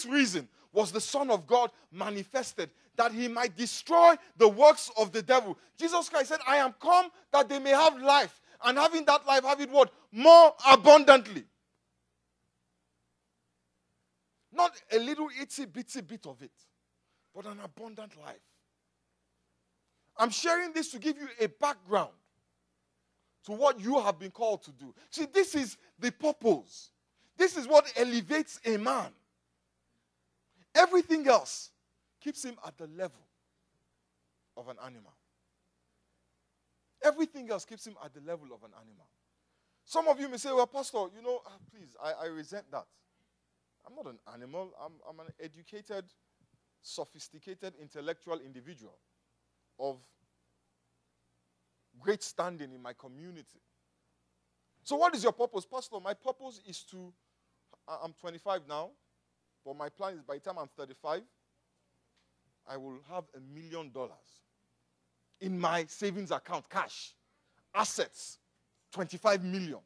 this reason was the Son of God manifested, that he might destroy the works of the devil. Jesus Christ said, I am come that they may have life, and having that life, have it what? More abundantly. Not a little itsy bitsy bit of it, but an abundant life. I'm sharing this to give you a background to what you have been called to do. See, this is the purpose. This is what elevates a man. Everything else keeps him at the level of an animal. Everything else keeps him at the level of an animal. Some of you may say, well, Pastor, please, I resent that. I'm not an animal. I'm an educated, sophisticated, intellectual individual of great standing in my community. So what is your purpose? Pastor, my purpose is to, I'm 25 now, but my plan is by the time I'm 35, I will have $1 million in my savings account, cash, assets, 25 million,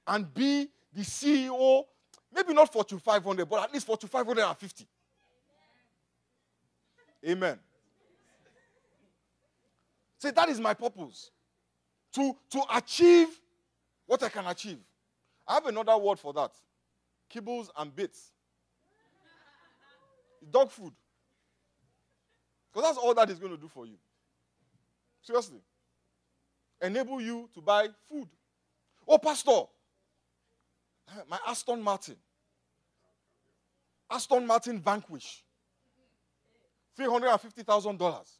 and be the CEO, maybe not Fortune 500, but at least Fortune 550. Amen. Say, that is my purpose. To achieve what I can achieve. I have another word for that. Kibbles and bits. Dog food. Because that's all that is going to do for you. Seriously. Enable you to buy food. Oh, Pastor. My Aston Martin Vanquish. $350,000.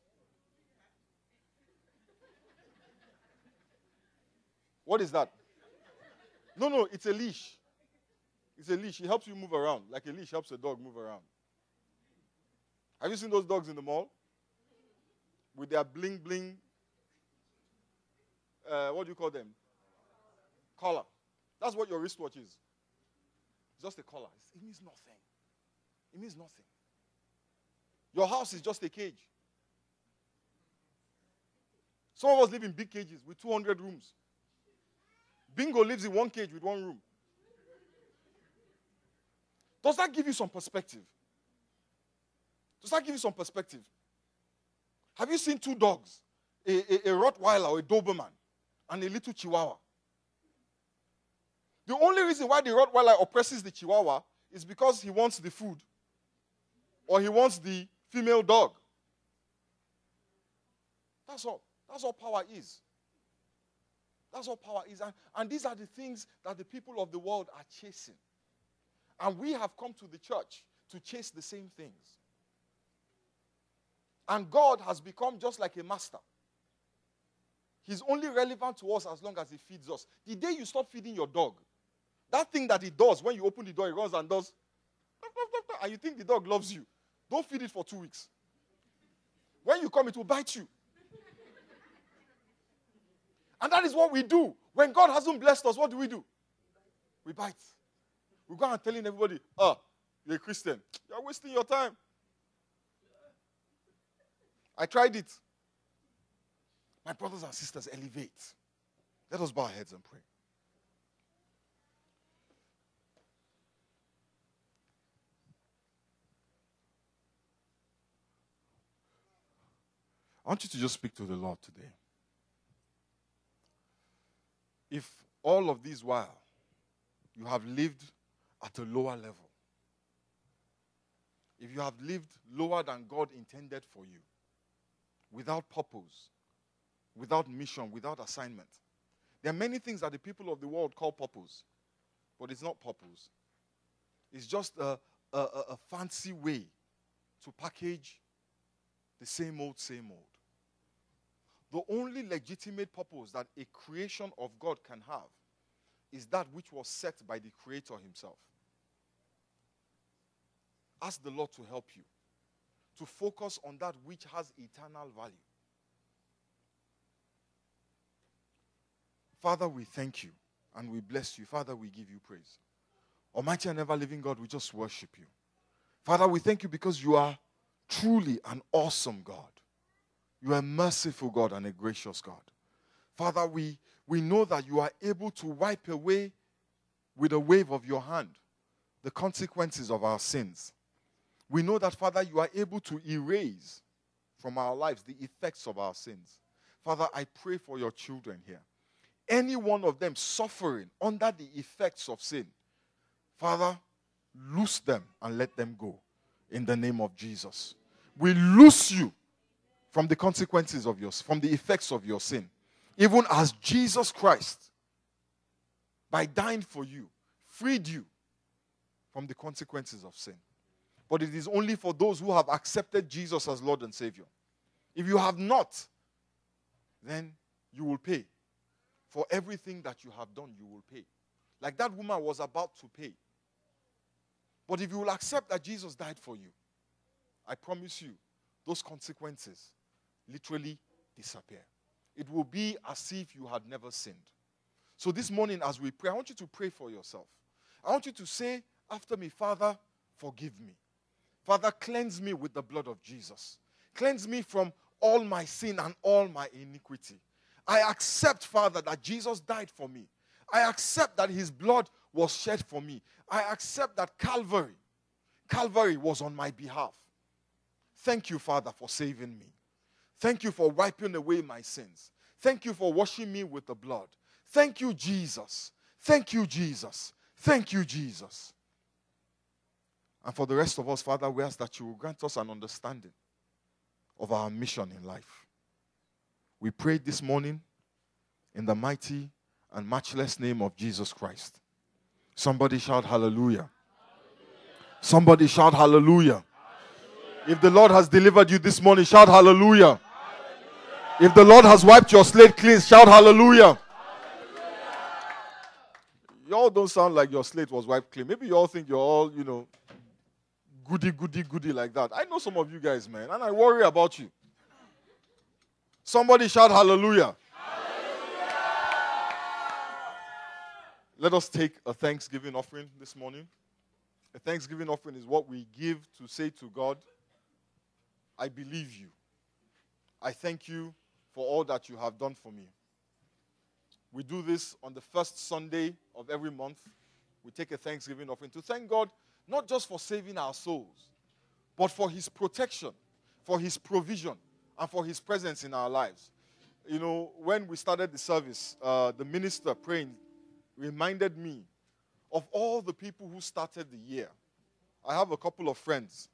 What is that? No, it's a leash. It's a leash. It helps you move around. Like a leash helps a dog move around. Have you seen those dogs in the mall? With their bling bling, what do you call them? Collar. That's what your wristwatch is. It's just a collar. It means nothing. It means nothing. Your house is just a cage. Some of us live in big cages with 200 rooms. Bingo lives in one cage with one room. Does that give you some perspective? Does that give you some perspective? Have you seen two dogs? A Rottweiler or a Doberman and a little Chihuahua. The only reason why the Rottweiler oppresses the Chihuahua is because he wants the food or he wants the female dog. That's all. That's all power is. That's all power is. And these are the things that the people of the world are chasing. And we have come to the church to chase the same things. And God has become just like a master. He's only relevant to us as long as he feeds us. The day you stop feeding your dog, that thing that it does, when you open the door, it runs and does, and you think the dog loves you, don't feed it for 2 weeks. When you come, it will bite you. And that is what we do. When God hasn't blessed us, what do? We bite. We go and telling everybody, you're a Christian. You're wasting your time. I tried it. My brothers and sisters, elevate. Let us bow our heads and pray. I want you to just speak to the Lord today. If all of this while you have lived at a lower level, if you have lived lower than God intended for you, without purpose, without mission, without assignment, there are many things that the people of the world call purpose, but it's not purpose. It's just a fancy way to package the same old, same old. The only legitimate purpose that a creation of God can have is that which was set by the Creator himself. Ask the Lord to help you to focus on that which has eternal value. Father, we thank you and we bless you. Father, we give you praise. Almighty and ever-living God, we just worship you. Father, we thank you because you are truly an awesome God. You are a merciful God and a gracious God. Father, we know that you are able to wipe away with a wave of your hand the the consequences of our sins. We know that, Father, you are able to erase from our lives the effects of our sins. Father, I pray for your children here. Any one of them suffering under the effects of sin, Father, loose them and let them go in the name of Jesus. We loose you from the consequences of from the effects of your sin. Even as Jesus Christ, by dying for you, freed you from the consequences of sin. But it is only for those who have accepted Jesus as Lord and Savior. If you have not, then you will pay. For everything that you have done, you will pay. Like that woman was about to pay. But if you will accept that Jesus died for you, I promise you, those consequences literally disappear. It will be as if you had never sinned. So this morning as we pray, I want you to pray for yourself. I want you to say after me, Father, forgive me. Father, cleanse me with the blood of Jesus. Cleanse me from all my sin and all my iniquity. I accept, Father, that Jesus died for me. I accept that his blood was shed for me. I accept that Calvary was on my behalf. Thank you, Father, for saving me. Thank you for wiping away my sins. Thank you for washing me with the blood. Thank you, Jesus. Thank you, Jesus. Thank you, Jesus. And for the rest of us, Father, we ask that you will grant us an understanding of our mission in life. We pray this morning in the mighty and matchless name of Jesus Christ. Somebody shout hallelujah. Somebody shout hallelujah. If the Lord has delivered you this morning, shout hallelujah. If the Lord has wiped your slate clean, shout hallelujah. Y'all don't sound like your slate was wiped clean. Maybe you all think you're all, goody like that. I know some of you guys, man, and I worry about you. Somebody shout hallelujah. Hallelujah. Let us take a thanksgiving offering this morning. A thanksgiving offering is what we give to say to God, I believe you. I thank you for all that you have done for me. We do this on the first Sunday of every month. We take a thanksgiving offering to thank God, not just for saving our souls, but for his protection, for his provision, and for his presence in our lives. When we started the service, the minister praying reminded me of all the people who started the year. I have a couple of friends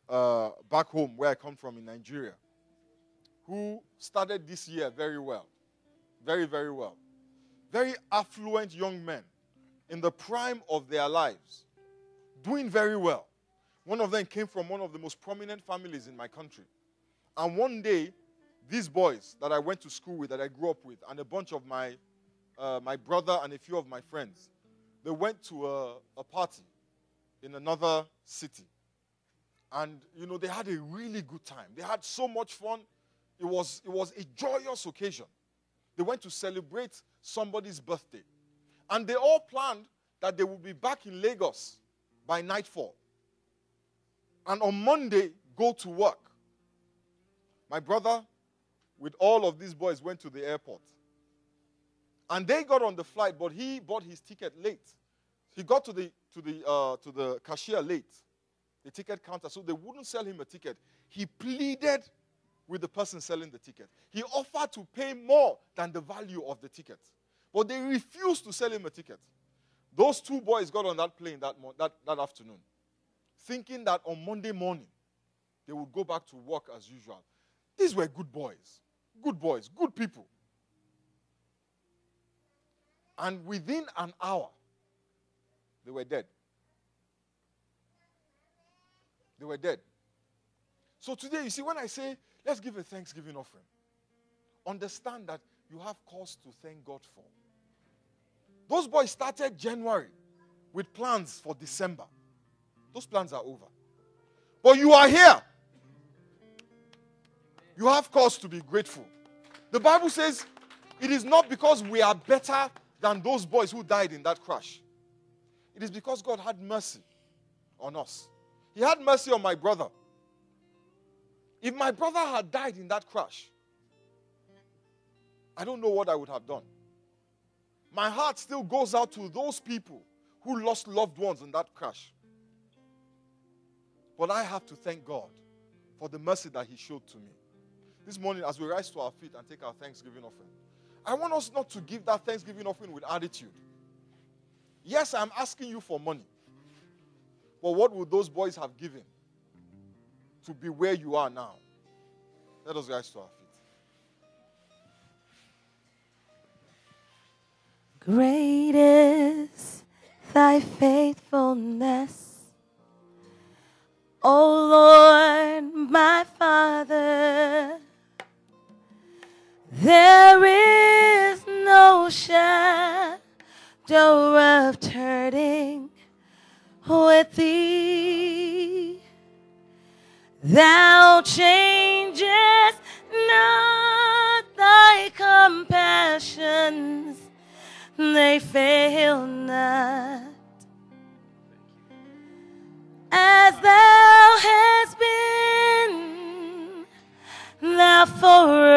back home where I come from in Nigeria who started this year very well. Very, very well. Very affluent young men in the prime of their lives, doing very well. One of them came from one of the most prominent families in my country. And one day, these boys that I went to school with, that I grew up with, and a bunch of my brother and a few of my friends, they went to a party in another city. And, they had a really good time. They had so much fun. It was a joyous occasion. They went to celebrate somebody's birthday. And they all planned that they would be back in Lagos by nightfall. And on Monday, go to work. My brother, with all of these boys, went to the airport. And they got on the flight, but he bought his ticket late. He got to the cashier late, the ticket counter, so they wouldn't sell him a ticket. He pleaded with the person selling the ticket. He offered to pay more than the value of the ticket. But they refused to sell him a ticket. Those two boys got on that plane that afternoon, thinking that on Monday morning, they would go back to work as usual. These were good boys, good people. And within an hour, they were dead. They were dead. So today, you see, when I say, let's give a thanksgiving offering, understand that you have cause to thank God for. Those boys started January with plans for December. Those plans are over. But you are here. You have cause to be grateful. The Bible says it is not because we are better than those boys who died in that crash. It is because God had mercy on us. He had mercy on my brother. If my brother had died in that crash, I don't know what I would have done. My heart still goes out to those people who lost loved ones in that crash. But I have to thank God for the mercy that he showed to me. This morning, as we rise to our feet and take our Thanksgiving offering, I want us not to give that Thanksgiving offering with attitude. Yes, I'm asking you for money. But what would those boys have given to be where you are now? Let us rise to our feet. Great is thy faithfulness, O Lord, my Father. There is no shadow of turning with thee. Thou changest not, thy compassions, they fail not. As thou hast been, thou forever